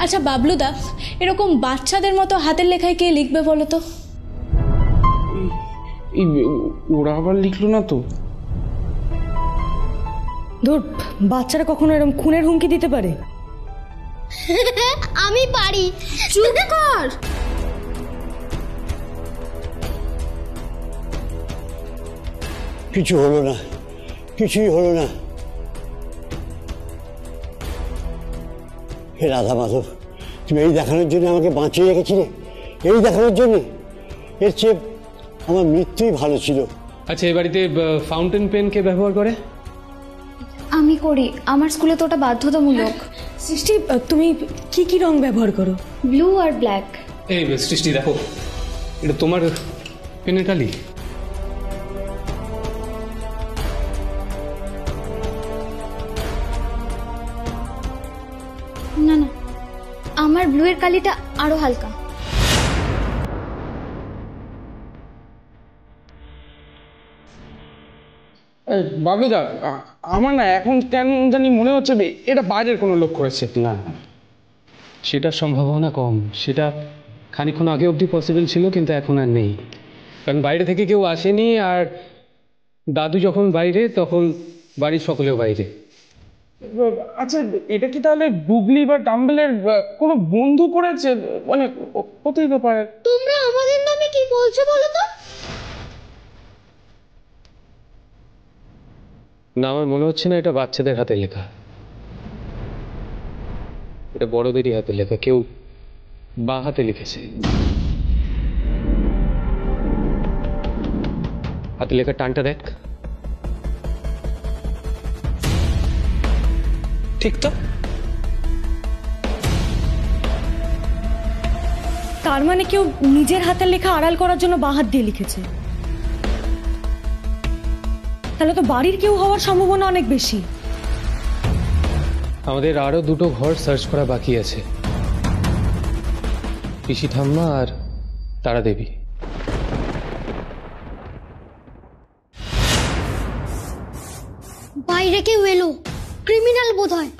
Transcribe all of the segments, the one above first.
আচ্ছা বাবলুদা, এরকম বাচ্চাদের মতো হাতের লেখায় কে লিখবে বলো তো? ওরা আবার লিখলো না তো? ধুর, বাচ্চারা কখনো এরকম খুনের হুমকি দিতে পারে? আমি পারি। চুপ কর। কিছু হলো না, কিছুই হলো না। হে রাধা মাধব, তুমি এই দেখানোর জন্য আমাকে বাঁচিয়ে রেখেছিলে? এই দেখানোর জন্য? এর চেয়ে আমার মৃত্যুই ভালো ছিল। আচ্ছা, এই বাড়িতে ফাউন্টেন পেন কে ব্যবহার করে? আমি করি, আমার স্কুলে তো ওটা বাধ্যতামূলক। সৃষ্টি, তুমি কি কি রং ব্যবহার করো? ব্লু আর ব্ল্যাক। এই সৃষ্টি, দেখো এটা তোমার পেনের কালি। না না, আমার ব্লু এর কালিটা আরো হালকা। বাবলুদা, আমার না এখন কেন জানি মনে হচ্ছে এটা বাইরের কোনো লোক করেছে। না, সেটা সম্ভাবনা কম। সেটা খানিক্ষণ আগে অবধি পসিবল ছিল, কিন্তু এখন আর নেই, কারণ বাইরে থেকে কেউ আসেনি। আর দাদু যখন বাইরে, তখন বাড়ির সকলেও বাইরে। আচ্ছা, এটা কি তাহলে বুগলি বা ডাম্বেলের কোনো বন্ধু করেছে? মানে হতেই তো পারে। তোমরা আমাদের নামে কি বলছো বলো তো? না, আমার মনে হচ্ছে না এটা বাচ্চাদের হাতে লেখা। এটা বড়দেরই হাতে লেখা। কেউ বা হাতে লিখেছে। হাতে লেখা টানটা দেখ। ঠিক তো? তার মানে কেউ নিজের হাতের লেখা আড়াল করার জন্য বাঁ হাত দিয়ে লিখেছে। তাহলে তো বাড়ির কেউ হওয়ার সম্ভাবনা অনেক বেশি। আমাদের আরো দুটো ঘর সার্চ করা বাকি আছে, পিসি ঠাম্মা আর তারা দেবী। বাইরে কেউ এলো, ক্রিমিনাল বোধহয়।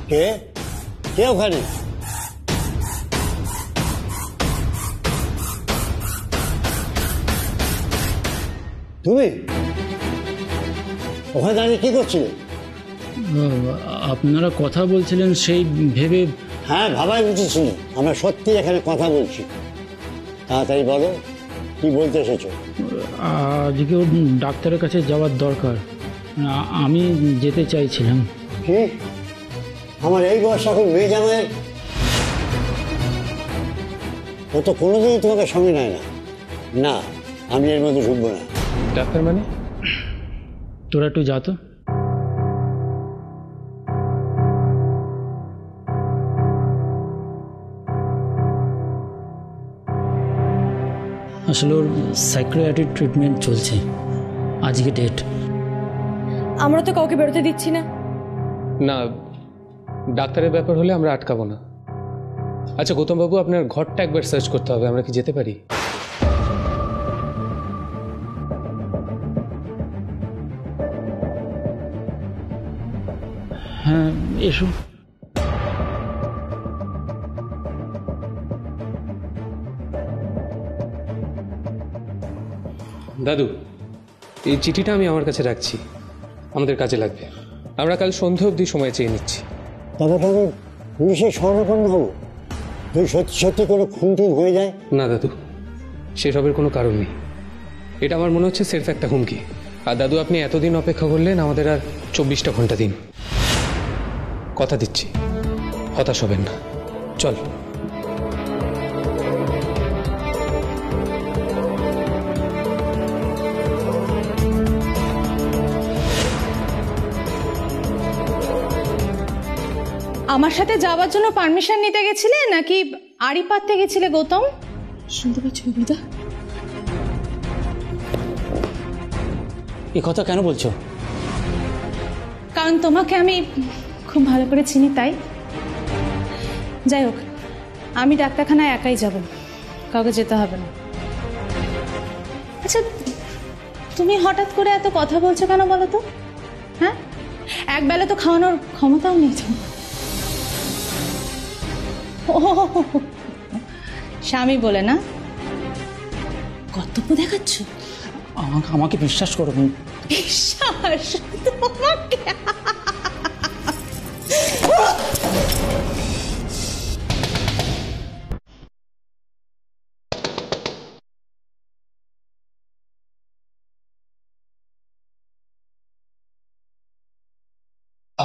কে কে ওখানে? তুমি ওখানে দাঁড়িয়ে কি করছিলে? আপনারা কথা বলছিলেন সেই ভেবে। হ্যাঁ, ভাবাই বুঝেছিল আমরা সত্যি এখানে কথা বলছি। তাড়াতাড়ি বলো, কি বলতে এসেছো? আজকেও ডাক্তারের কাছে যাওয়ার দরকার, আমি যেতে চাইছিলাম। কি আমার এই বয়স এখন মেয়ে জামাইয়ের? ও তো কোনোদিনই তোমাকে সঙ্গে নেয় না। না, আমি এর মধ্যে ঢুকবো না। ডাক্তার মানে? তোরা একটু যা তো। আসলে ওর সাইকিয়াট্রিক ট্রিটমেন্ট চলছে, আজকে ডেট। আমরা তো কাউকে বেরোতে দিচ্ছি না। না, ডাক্তারের ব্যাপার হলে আমরা আটকাবো না। আচ্ছা গৌতম বাবু, আপনার ঘরটা একবার সার্চ করতে হবে। আমরা কি যেতে পারি? হ্যাঁ, এসো। দাদু, এই চিঠিটা আমি আমার কাছে রাখছি, আমাদের কাজে লাগবে। আমরা কাল সন্ধ্যা অবধি সময় চেয়ে নিচ্ছি। তবে আমি পুলিশের স্বর্ণপন্ন হবো যদি সত্যি সত্যি কোনো খুন-টুন হয়ে যায়? না দাদু, সেসবের কোনো কারণ নেই। এটা আমার মনে হচ্ছে সেলফ একটা হুমকি। আর দাদু, আপনি এতদিন অপেক্ষা করলেন, আমাদের আর 24টা ঘন্টা দিন। কথা দিচ্ছি, হতাশ হবেন না। চল। আমার সাথে যাওয়ার জন্য পারমিশন নিতে গেছিলে নাকি আড়ি পাততে গেছিলে গৌতম? শুনতে পাচ্ছ বিদা? এ কথা কেন বলছো? কারণ তোমাকে আমি খুব ভালো করে চিনি তাই। যাই হোক, আমি ডাক্তারখানায় একাই যাব, কাউকে যেতে হবে না। আচ্ছা তুমি হঠাৎ করে এত কথা বলছো কেন বলো তো? হ্যাঁ, একবেলা তো খাওয়ানোর ক্ষমতাও নেই তো। ও স্বামী বলে না, কর্তব্য দেখাচ্ছ? আমাকে বিশ্বাস করো। বিশ্বাস তোমাকে?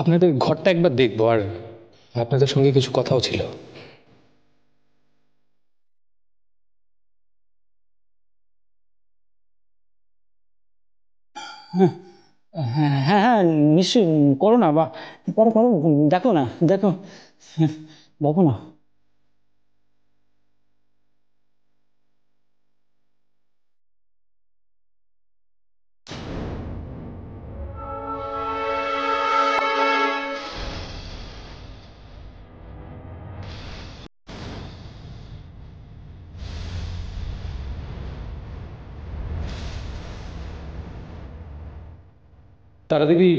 আপনাদের ঘরটা একবার দেখবো, আর আপনাদের সঙ্গে কিছু কথাও ছিল। হ্যাঁ হ্যাঁ হ্যাঁ, নিশ্চয়ই করো না, বা করো করো, দেখো না, দেখো, দেখো না। তারা দেবী,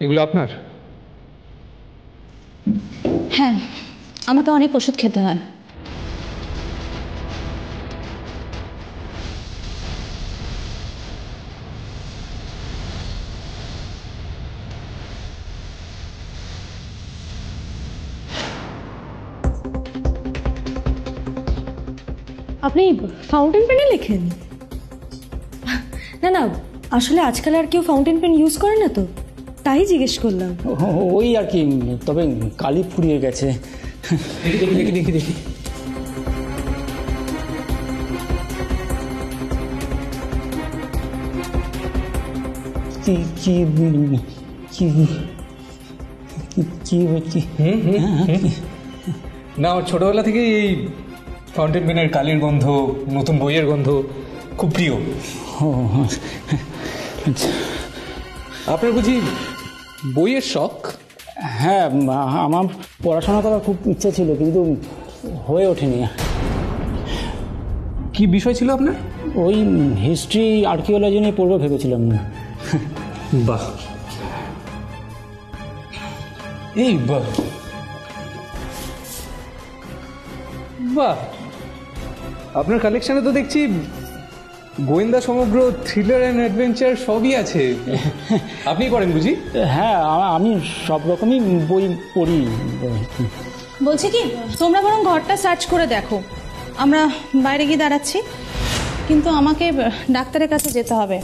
এগুলো আপনার? হ্যাঁ, আমাকে অনেক ওষুধ খেতে হয়। আপনি ফাউন্টেন পেনে লেখেন? না না, আসলে আজকাল আর কেউ ফাউন্টেন পেন ইউজ করে না তো, তাই জিজ্ঞেস করলাম। ওই আর কি, তবে কালি ফুরিয়ে গেছে। দেখি দেখি দেখি দেখি। কি কি কি কি কি? না, আমার ছোটবেলা থেকেই এই ফাউন্টেন পেনের কালির গন্ধ, নতুন বইয়ের গন্ধ খুব প্রিয়। আপনার বুঝি বইয়ের শখ? হ্যাঁ, আমার পড়াশোনা করার খুব ইচ্ছা ছিল, কিন্তু হয়ে ওঠেনি। কি বিষয় ছিল আপনার? ওই হিস্ট্রি আর্কিওলজি নিয়ে পড়বো ভেবেছিলাম। বাহ, এই বাহ বাহ, আপনার কালেকশনে তো দেখছি গোয়েন্দা, সমগ্র থ্রিলার অ্যান্ড অ্যাডভেঞ্চার সবই আছে। আপনি পড়েন বুঝি? হ্যাঁ, আমি সব রকমই বই পড়ি। বলছি কি, তোমরা বরং ঘরটা সার্চ করে দেখো, আমরা বাইরে গিয়ে দাঁড়াচ্ছি। কিন্তু আমাকে ডাক্তারের কাছে যেতে হবে।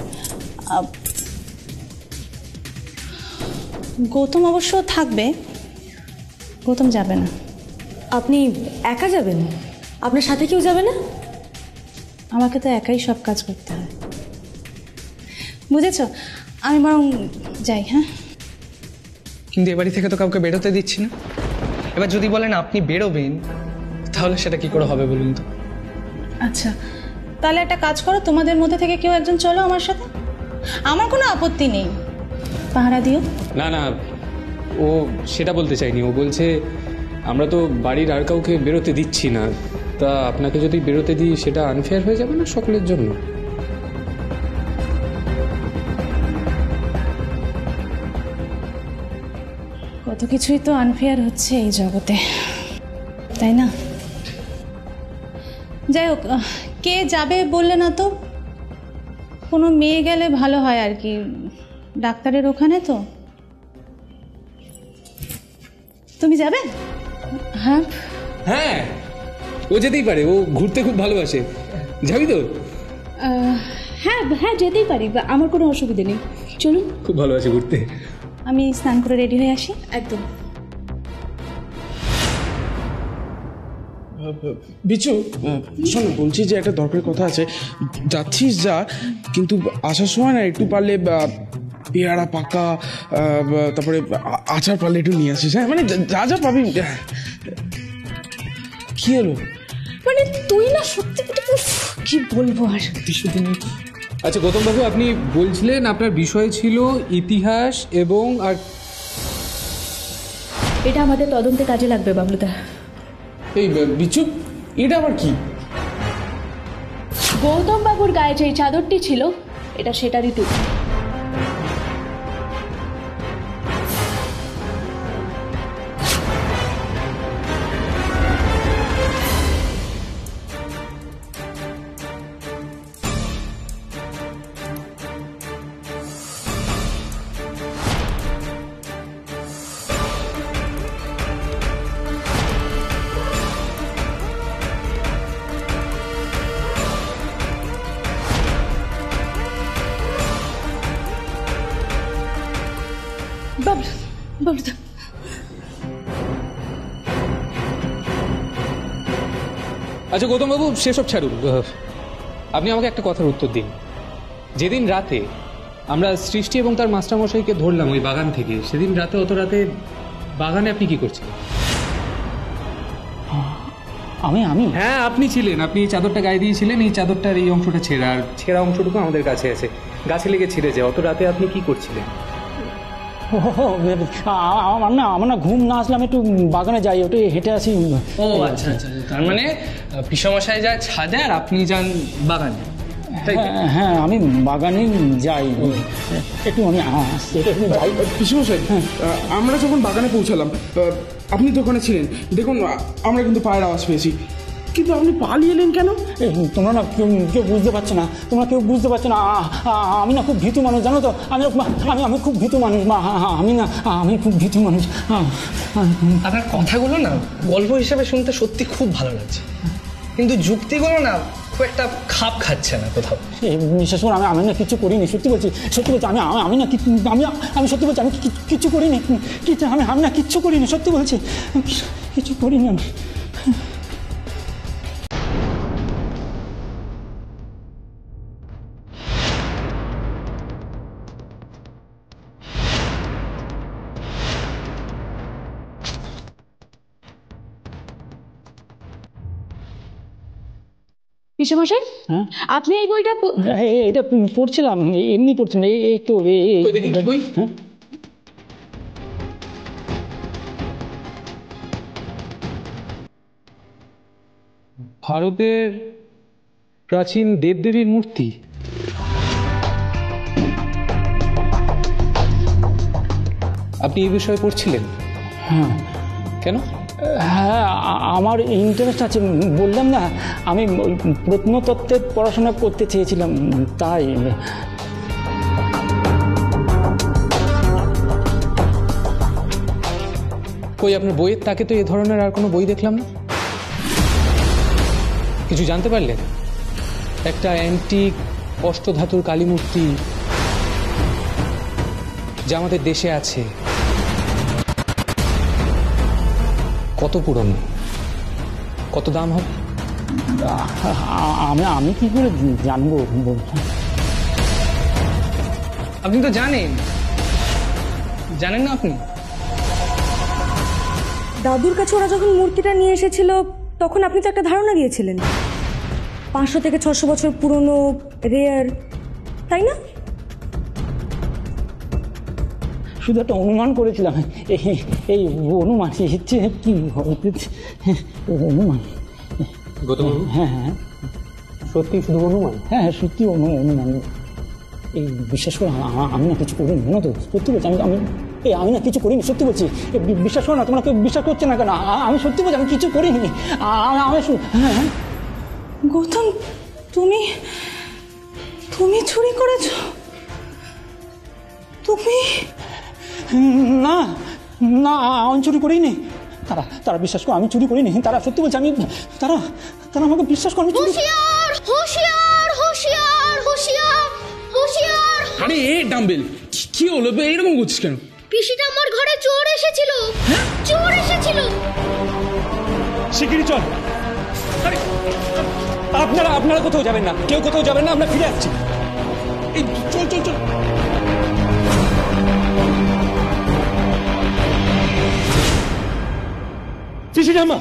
গৌতম অবশ্য থাকবে, গৌতম যাবে না। আপনি একা যাবেন? আপনার সাথে কেউ যাবে না? আমাকে তো একাই সব কাজ করতে হয়, বুঝেছ? আমি বরং যাই। হ্যাঁ, কিন্তু এ বাড়ি থেকে তো কাউকে বেরোতে দিচ্ছি না। এবার যদি বলেন আপনি বেরোবেন, তাহলে সেটা কি করে হবে বলুন তো? আচ্ছা, তাহলে একটা কাজ করো, তোমাদের মধ্যে থেকে কেউ একজন চলো আমার সাথে। আমার কোনো আপত্তি নেই, পাহারা দিও। না না, ও সেটা বলতে চাইনি। ও বলছে আমরা তো বাড়ির আর কাউকে বেরোতে দিচ্ছি না, তা আপনাকে যদি বেরোতে দিই সেটা আনফেয়ার হয়ে যাবে না সকলের জন্য? কত কিছুই তো আনফেয়ার হচ্ছে এই জগতে, তাই না? যাই হোক, কে যাবে বললে না তো? কোনো মেয়ে গেলে ভালো হয় আর কি, ডাক্তারের ওখানে তো। তুমি যাবে? হ্যাঁ হ্যাঁ, ও যেতেই পারে, ও ঘুরতে খুব ভালোবাসে। যাবি তো? হ্যাঁ হ্যাঁ, যেতেই পারি, আমার কোনো অসুবিধা নেই, চলুন। খুব ভালোবাসে ঘুরতে। আমি স্নান করে রেডি হয়ে আসি। একদম। বিচু, শোনো, বলছি যে একটা দরকারি কথা আছে। যাচ্ছিস যা, কিন্তু আসার সময় না একটু পারলে পেয়ারা পাকা, তারপরে আচার পারলে একটু নিয়ে আসিস। হ্যাঁ, মানে যা যা পাবি। কি হলো? মানে তুই না সত্যি কি বলবো আর। আচ্ছা গৌতম বাবু, আপনি বলছিলেন আপনার বিষয় ছিল ইতিহাস এবং আর এটা আমাদের তদন্তে কাজে লাগবে বাবলুদা। এই বিচু, এটা আবার কি? গৌতম বাবুর গায়ে যে চাদরটি ছিল এটা সেটারই টুকরো। বাবলু, বাবলু দা। আচ্ছা গৌতমবাবু, সেসব ছাড়ুন। আপনি আমাকে একটা কথার উত্তর দিন। যেদিন রাতে আমরা সৃষ্টি এবং তার মাস্টারমশাইকে ধরলাম ওই বাগান থেকে, সেদিন রাতে অত রাতে বাগানে আপনি কি করছিলেন? আমি হ্যাঁ আপনি ছিলেন। আপনি এই চাদরটা গায়ে দিয়েছিলেন, এই চাদরটার এই অংশটা ছেঁড়া, আর ছেঁড়া অংশটুকু আমাদের কাছে আছে, গাছে লেগে ছিঁড়ে যায়। অত রাতে আপনি কি করছিলেন? আমার না ঘুম না আসলে আমি একটু বাগানে যাই, ওটা হেঁটে আসি। ও আচ্ছা আচ্ছা, তার মানে পিসমশাই যায় ছাদে আর আপনি যান বাগানে, তাই তো? হ্যাঁ আমি বাগানে যাই, একটু আমি আসছি, একটু যাই। পিসমশাই, আমরা যখন বাগানে পৌঁছালাম আপনি তো ওখানে ছিলেন। দেখুন আমরা কিন্তু পায়ের আওয়াজ পেয়েছি, কিন্তু আপনি পালিয়ে এলেন কেন? তোমরা না কেউ বুঝতে পারছো না, তোমরা কেউ বুঝতে পারছো না। আমি না খুব ভীতু মানুষ, জানো তো। আমি খুব ভীতু মানুষ মা, আমি খুব ভীতু মানুষ। আপনার কথাগুলো না গল্প হিসেবে শুনতে সত্যি খুব ভালো লাগছে, কিন্তু যুক্তিগুলো না খুব একটা খাপ খাচ্ছে না কোথাও। বিশেষ করে আমি না কিছু করিনি, সত্যি বলছি আমি না আমি সত্যি বলছি, আমি কিচ্ছু করিনি, আমি না কিচ্ছু করিনি, সত্যি বলছি কিছু করিনি আমি। পিসমশাই, হ্যাঁ আপনি এই বইটা এটা পড়ছিলাম, এমনি পড়ছিলাম একটু। হ্যাঁ ভারতের প্রাচীন দেবদেবীর মূর্তি। আপনি এই বিষয়ে পড়ছিলেন? হ্যাঁ। কেন? হ্যাঁ আমার ইন্টারেস্ট আছে, বললাম না আমি প্রত্নতত্ত্বের পড়াশোনা করতে চেয়েছিলাম, তাই। কই আপনার বইয়ের তাকে তো এ ধরনের আর কোনো বই দেখলাম না। কিছু জানতে পারলেন? একটা অ্যান্টিক অষ্টধাতুর কালী মূর্তি যা আমাদের দেশে আছে, কত পুরনো, কত দাম হবে? আমি কি করে জানবো? আপনি তো জানেন না আপনি? দাদুর কাছে ওরা যখন মূর্তিটা নিয়ে এসেছিল তখন আপনি তো একটা ধারণা দিয়েছিলেন 500 থেকে 600 বছর পুরনো, রেয়ার, তাই না? শুধু একটা অনুমান করেছিলাম, এই অনুমান হচ্ছে কি অনুমান। হ্যাঁ হ্যাঁ সত্যি শুধু অনুমান? হ্যাঁ সত্যি অনুমান। এই বিশ্বাস করে আমি না কিছু করিনি, জানো তো, সত্যি বলছি। আমি না কিছু করিনি, সত্যি বলছি। বিশ্বাস করো না, তোমরা কেউ বিশ্বাস করছে না কেন? আমি সত্যি বলছি আমি কিছু করিনি। হ্যাঁ গৌতম, তুমি চুরি করেছ? তুমি? না না আমি চুরি করিনি। তারা বিশ্বাস করো আমি চুরি করিনি। তারা সত্যি বলছে তারা আমাকে বিশ্বাস করে। আরে এ ডাম্বেল, কি হলো? এরকম করছিস কেন? পিসিটা আমার ঘরে চোর এসেছিল। চোর এসেছিল। শিগগিরই চল। আরে আপনারা কোথাও যাবেন না, কেউ কোথাও যাবেন না, আমরা ফিরে আসছি। এই চল চল চল। পিসিরাম্মা,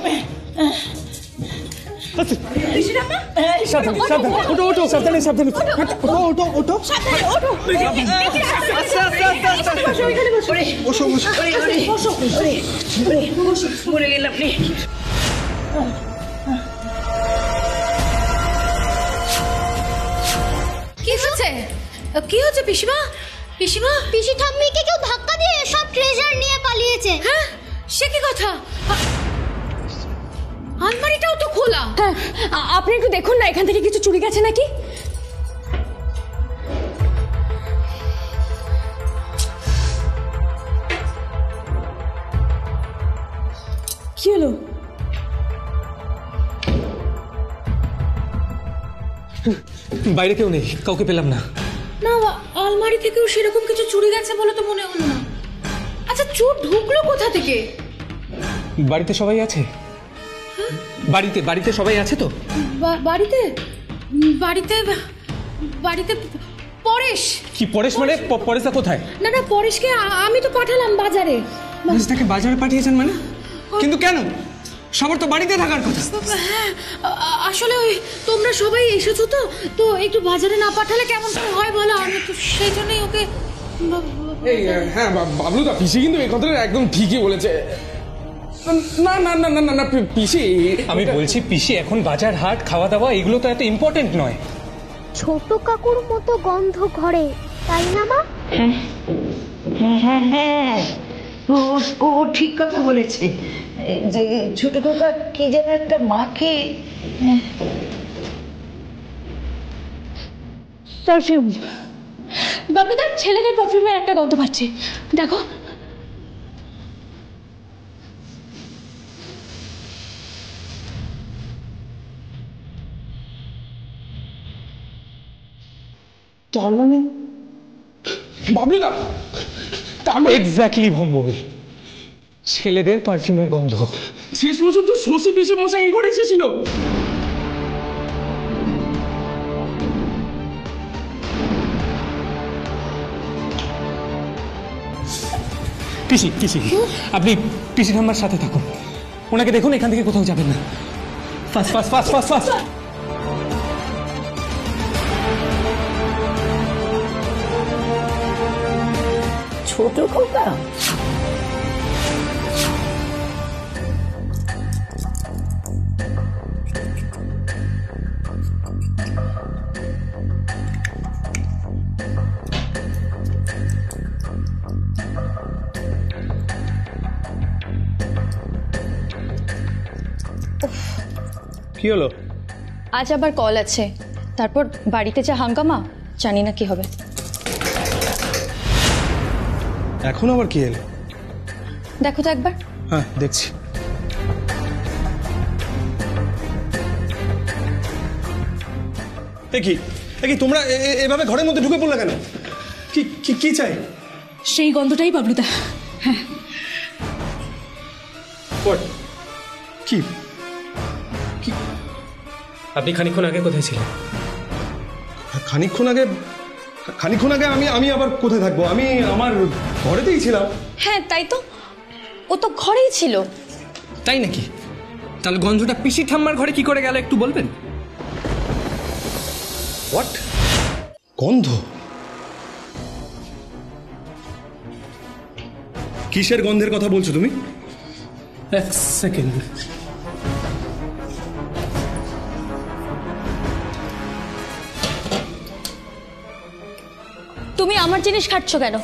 মরে গেলাম রে। হয়েছে? কি হচ্ছে পিসিমা? পিসিমা, পিসি ঠাম্মিকে কেউ ধাক্কা দিয়ে সব ট্রেজার নিয়ে পালিয়েছে। হ্যাঁ, সে কি কথা? আলমারিটাও তো খোলা। হ্যাঁ, আপনি একটু দেখুন না এখান থেকে কিছু চুরি গেছে নাকি। কি হলো? বাইরে কেউ নেই, কাউকে পেলাম না। না, আলমারি থেকেও সেরকম কিছু চুরি গেছে বলে তো মনে হলো না। আচ্ছা, চোর ঢুকলো কোথা থেকে? বাড়িতে সবাই আছে? বাড়িতে সবাই আছে তো? বাড়িতে বাড়িতে বাড়িতে পরেশ। কি পরেশ মানে? পরেশদা কোথায়? না না, পরেশকে আমি তো পাঠালাম বাজারে। পরেশদাকে বাজারে পাঠিয়েছেন মানে? কিন্তু কেন? সবার তো বাড়িতে থাকার কথা। হ্যাঁ, আসলে ওই তোমরা সবাই এসেছো তো, তো একটু বাজারে না পাঠালে কেমন করে হয় বলো? আমি তো সেই জন্যই ওকে। হ্যাঁ বাবলুদা, পিসি কিন্তু এই কথাটা একদম ঠিকই বলেছে। না না না না না পিসি, আমি বলছি পিসি এখন বাজার হাট খাওয়া দাওয়া এগুলো তো এত ইম্পর্টেন্ট নয়। ছোট কাকুর মতো গন্ধ ঘরে, তাই না মা? হ্যাঁ হ্যাঁ, ও ঠিক কথা বলেছে যে ছোট কাকা কি যেন একটা মাকে। পারফিউম, বাবুদার ছেলেদের পারফিউমের একটা গন্ধ পাচ্ছি, দেখো। তার মানে বাবলুদা, এক্স্যাক্টলি ভম্বল, ছেলেদের পারফিউমের গন্ধ। শেষ পর্যন্ত শশী পিসি মশাই এই করে এসেছিল। পিসি আপনি পিসি ঠাম্মার সাথে থাকুন, ওনাকে দেখুন, এখান থেকে কোথাও যাবেন না। Fast fast fast fast fast. ছোট খোকা, কি হলো? আজ আবার কল আছে, তারপর বাড়িতে যা হাঙ্গামা, জানি না কি হবে। এখন আবার কি এলো? দেখো তো একবার। হ্যাঁ দেখছি। কি তোমরা এভাবে ঘরের মধ্যে ঢুকে পড়লে কেন? কি চাই? সেই গন্ধটাই বাবলুদা। হ্যাঁ, কি? আপনি খানিকক্ষণ আগে কোথায় ছিলেন? খানিকক্ষণ আগে আমি আবার কোথায় থাকবো? আমি আমার ঘরেতেই ছিলাম। হ্যাঁ তাই তো, ও তো ঘরেই ছিল। তাই নাকি? তাহলে গন্ধটা পিসি ঠাম্মার ঘরে কি করে গেল একটু বলবেন? হোয়াট? গন্ধ? কিসের গন্ধের কথা বলছো তুমি? এক সেকেন্ড। তুমি আমার জিনিস খাচ্ছ কেন?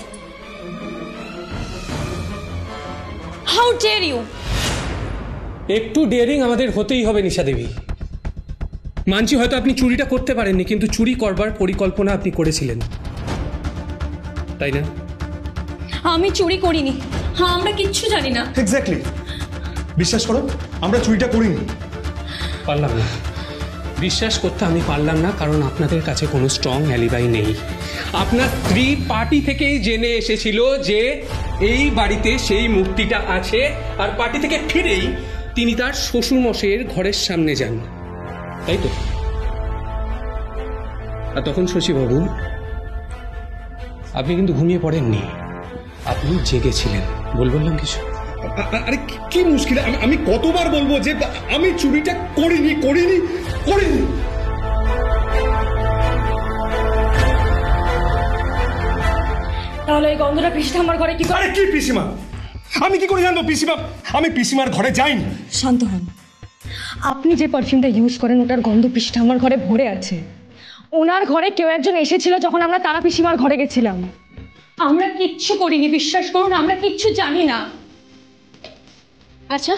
How dare you! একটু ডেয়ারিং আমাদের হতেই হবে নিশা দেবী। মানছি হয়তো আপনি চুরিটা করতে পারেননি, কিন্তু চুরি করবার পরিকল্পনা আপনি করেছিলেন, তাই না? আমি চুরি করিনি। হ্যাঁ, আমরা কিচ্ছু জানি না। এক্স্যাক্টলি, বিশ্বাস করো আমরা চুরিটা করিনি। পারলাম না, বিশ্বাস করতে আমি পারলাম না, কারণ আপনাদের কাছে কোনো স্ট্রং অ্যালিবাই নেই। আপনার স্ত্রী পার্টি থেকেই জেনে এসেছিল যে এই বাড়িতে সেই মূর্তিটা আছে, আর পার্টি থেকে ফিরেই তিনি তার শ্বশুরমশাইয়ের ঘরের সামনে যান, তাই তো? আর তখন শশীবাবু আপনি কিন্তু ঘুমিয়ে পড়েননি, আপনি জেগেছিলেন। বললাম কিছু? আরে কি মুশকিল, আমি কতবার বলবো যে আমি চুরিটা করিনি। তাহলে এই গন্ধটা পিসি ঠাম্মার ঘরে কি করে? আরে কি পিসিমা, আমি কি করে জানবো পিসিমা? আমি পিসিমার ঘরে যাইনি। শান্ত হন। আপনি যে পারফিউমটা ইউজ করেন ওটার গন্ধ পিসি ঠাম্মার ঘরে ভরে আছে। ওনার ঘরে কেউ একজন এসেছিল যখন আমরা তারা পিসিমার ঘরে গেছিলাম। আমরা কিচ্ছু করিনি, বিশ্বাস করুন, আমরা কিচ্ছু জানি না। আচ্ছা,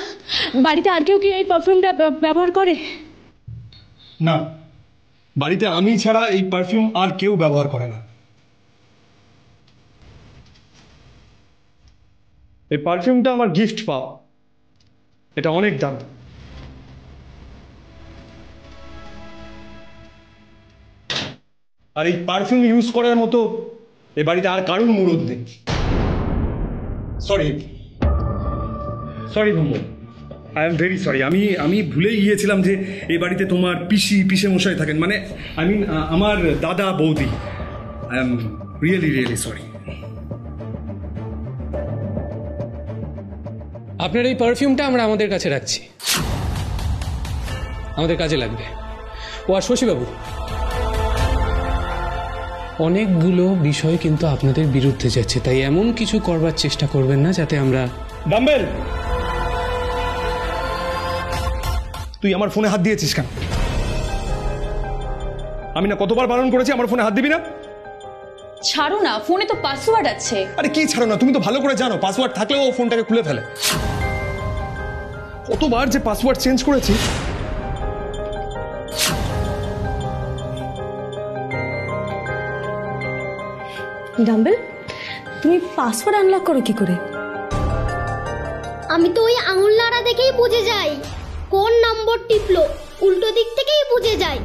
বাড়িতে আর কেউ কি এই পারফিউমটা ব্যবহার করে? না, বাড়িতে আমি ছাড়া এই পারফিউম আর কেউ ব্যবহার করে না। এই পারফিউমটা আমার গিফট পাওয়া, এটা অনেক দাম। আর এই পারফিউম ইউজ করার মতো এই বাড়িতে আর কারোর মুরদ নেই। সরি বন্ধু, আই এম ভেরি সরি। আমি ভুলেই গিয়েছিলাম যে এই বাড়িতে তোমার পিসে মশাই থাকেন, মানে আই মিন আমার দাদা বৌদি। I am really sorry. আপনার এই পারফিউমটা আমরা আমাদের কাছে রাখছি, আমাদের কাজে লাগবে। ও আর শশীবাবু, অনেকগুলো বিষয় কিন্তু আপনাদের বিরুদ্ধে যাচ্ছে, তাই এমন কিছু করবার চেষ্টা করবেন না যাতে আমরা। ডাম্বেল, তুই আমার ফোনে হাত দিয়েছিস কেন? আমি না কতবার বারণ করেছি আমার ফোনে হাত দিবি না? ছাড়ো না, ফোনে তো পাসওয়ার্ড আছে। আরে কি ছাড়ো না, তুমি তো ভালো করে জানো পাসওয়ার্ড থাকলেও ও ফোনটাকে খুলে ফেলে। কতবার যে পাসওয়ার্ড চেঞ্জ করেছি। ডাম্বেল, তুমি পাসওয়ার্ড আনলক করো কি করে? আমি তো ওই আঙুল নাড়া দেখেই বুঝে যাই কোন নম্বর টিপলো, উল্টো দিক থেকেই বুঝে যাই।